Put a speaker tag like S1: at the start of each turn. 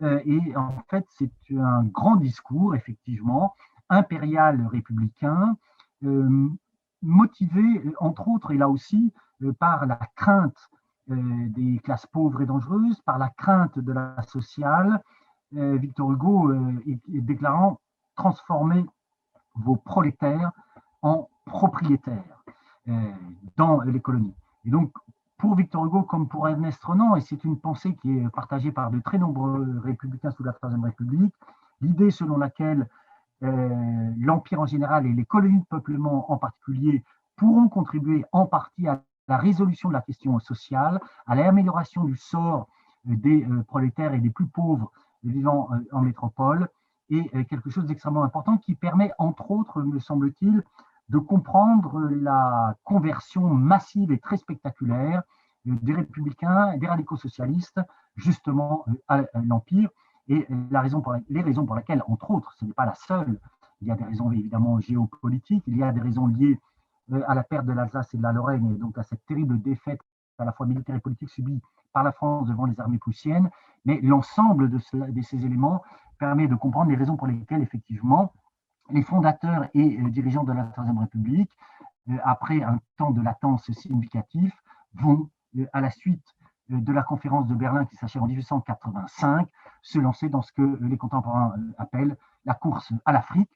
S1: Et en fait, c'est un grand discours, effectivement, impérial républicain, euh, motivé, entre autres, et là aussi, par la crainte des classes pauvres et dangereuses, par la crainte de la sociale. Victor Hugo est déclarant transformer vos prolétaires en propriétaires dans les colonies. Et donc, pour Victor Hugo comme pour Ernest Renan, et c'est une pensée qui est partagée par de très nombreux républicains sous la Troisième République, l'idée selon laquelle l'Empire en général et les colonies de peuplement en particulier pourront contribuer en partie à la résolution de la question sociale, à l'amélioration du sort des prolétaires et des plus pauvres vivant en métropole, et quelque chose d'extrêmement important qui permet, entre autres, me semble-t-il, de comprendre la conversion massive et très spectaculaire des républicains et des radicaux socialistes, justement, à l'Empire. Et les raisons pour lesquelles, entre autres, ce n'est pas la seule, il y a des raisons évidemment géopolitiques, il y a des raisons liées à la perte de l'Alsace et de la Lorraine, et donc à cette terrible défaite à la fois militaire et politique subie par la France devant les armées prussiennes, mais l'ensemble de ces éléments permet de comprendre les raisons pour lesquelles, effectivement, les fondateurs et dirigeants de la Troisième République, après un temps de latence significatif, vont, à la suite de la conférence de Berlin qui s'achève en 1885, se lancer dans ce que les contemporains appellent la course à l'Afrique,